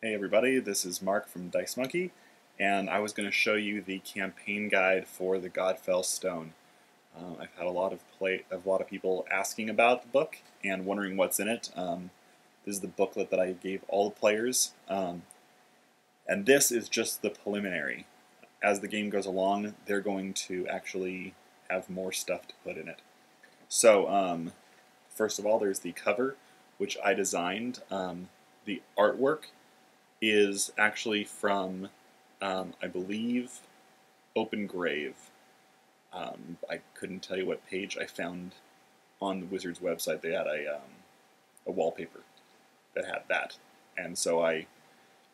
Hey everybody, this is Mark from Dice Monkey, and I was going to show you the campaign guide for the Godfell Stone. I've had a lot of people asking about the book and wondering what's in it. This is the booklet that I gave all the players, and this is just the preliminary. As the game goes along, they're going to actually have more stuff to put in it. So, first of all, there's the cover, which I designed. The artwork is actually from, I believe, Open Grave. I couldn't tell you what page I found on the Wizards website. They had a wallpaper that had that. And so I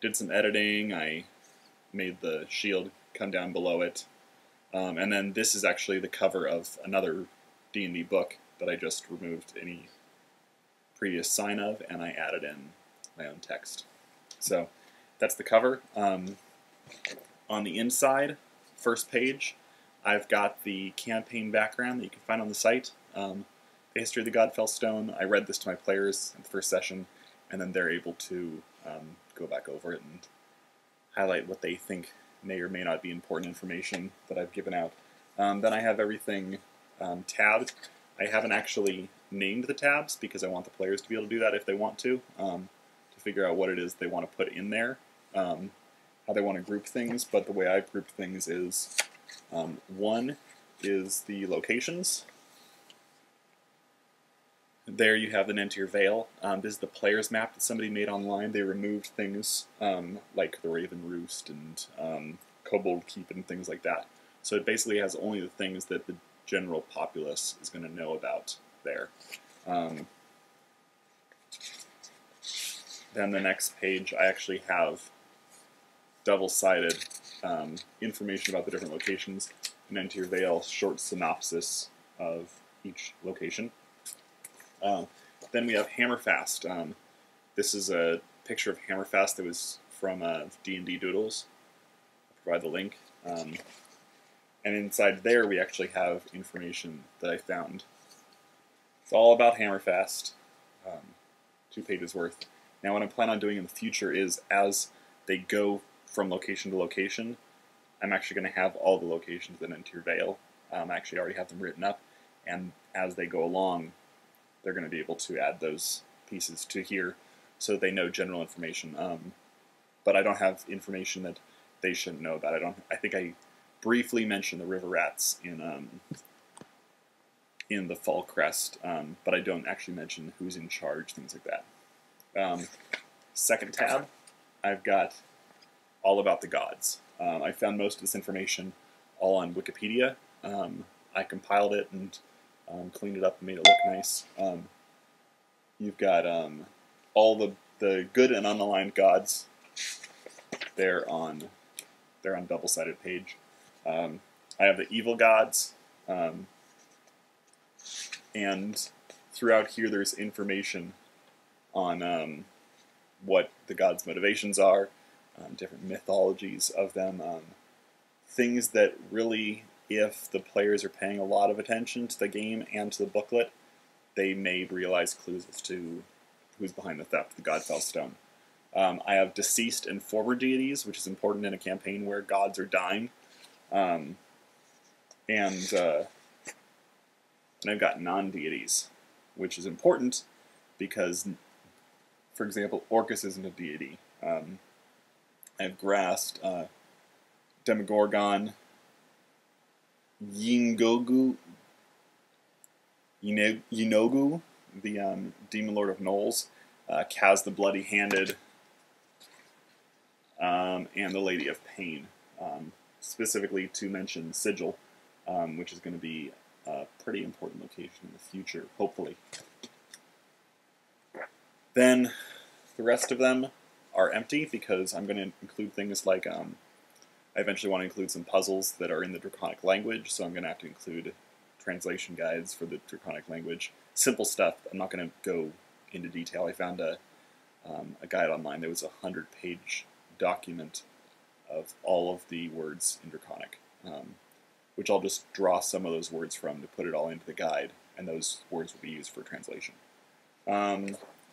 did some editing. I made the shield come down below it. And then this is actually the cover of another D&D book that I just removed any previous sign of, and I added in my own text. So that's the cover. On the inside, first page, I've got the campaign background that you can find on the site. The history of the Godfell Stone. I read this to my players in the first session, and then they're able to go back over it and highlight what they think may or may not be important information that I've given out. Then I have everything tabbed. I haven't actually named the tabs because I want the players to be able to do that if they want to figure out what it is they want to put in there, how they want to group things. But the way I group things is, one is the locations. There you have the Nentir Vale. This is the player's map that somebody made online. They removed things like the Raven Roost and Kobold Keep and things like that. So it basically has only the things that the general populace is going to know about there. Then the next page, I actually have double-sided information about the different locations, and Nentir Vale, short synopsis of each location. Then we have Hammerfast. This is a picture of Hammerfast that was from D&D Doodles. I'll provide the link. And inside there we actually have information that I found. It's all about Hammerfast, 2 pages worth. Now what I plan on doing in the future is, as they go from location to location, I'm actually going to have all the locations in Nentir Vale. I actually already have them written up, and as they go along, they're going to be able to add those pieces to here so that they know general information. But I don't have information that they shouldn't know about. I think I briefly mentioned the river rats in the Fall Crest, but I don't actually mention who's in charge, things like that. Second tab, I've got all about the gods. I found most of this information all on Wikipedia. I compiled it and cleaned it up and made it look nice. You've got all the good and unaligned gods. They're on double-sided page. I have the evil gods, and throughout here there's information on what the gods' motivations are, different mythologies of them, things that really, if the players are paying a lot of attention to the game and to the booklet, they may realize clues as to who's behind the theft of the Godfell Stone. I have deceased and former deities, which is important in a campaign where gods are dying. And I've got non-deities, which is important because, for example, Orcus isn't a deity. I have Grast, Demogorgon, Yingogu, Yinogu, the Demon Lord of Knolls, Kaz the Bloody-Handed, and the Lady of Pain. Specifically to mention Sigil, which is going to be a pretty important location in the future, hopefully. Then the rest of them are empty because I'm going to include things like, I eventually want to include some puzzles that are in the Draconic language, so I'm going to have to include translation guides for the Draconic language. Simple stuff. I'm not going to go into detail. I found a guide online that was a 100-page document of all of the words in Draconic, which I'll just draw some of those words from to put it all into the guide, and those words will be used for translation.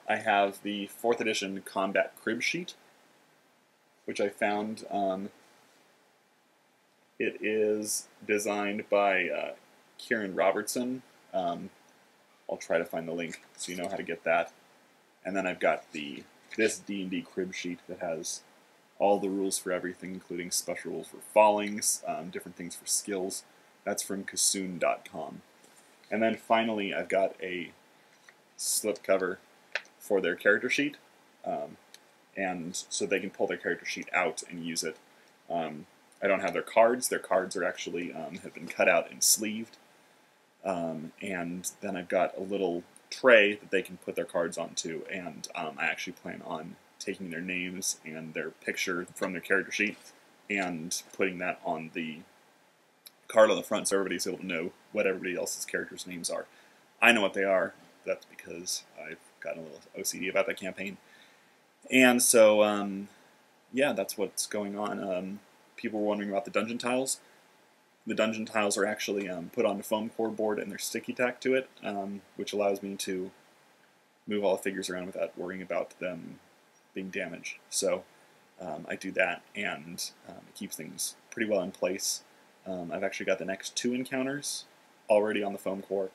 I have the 4th edition combat crib sheet, which I found. It is designed by Kieran Robertson. I'll try to find the link so you know how to get that. And then I've got this D&D crib sheet that has all the rules for everything, including special rules for fallings, different things for skills. That's from Kassoon.com. And then finally, I've got a slipcover for their character sheet, and so they can pull their character sheet out and use it. I don't have their cards. Their cards are actually have been cut out and sleeved. And then I've got a little tray that they can put their cards onto, and I actually plan on taking their names and their picture from their character sheet and putting that on the card on the front so everybody's able to know what everybody else's characters' names are. I know what they are. That's because I've gotten a little OCD about that campaign. And so, yeah, that's what's going on. People were wondering about the dungeon tiles. The dungeon tiles are actually put on a foam core board and they're sticky tacked to it, which allows me to move all the figures around without worrying about them being damaged. So I do that, and it keeps things pretty well in place. I've actually got the next 2 encounters already on the foam core,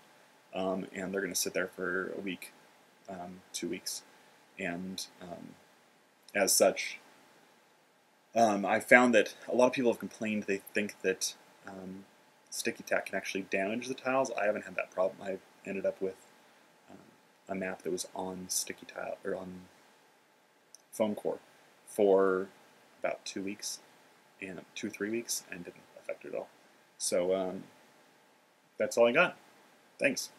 and they're going to sit there for a week, 2 weeks. And as such, I found that a lot of people have complained they think that sticky tack can actually damage the tiles. I haven't had that problem. I ended up with a map that was on sticky tile, or on foam core, for about 2 weeks, and 2-3 weeks, and didn't affect it at all. So that's all I got. Thanks.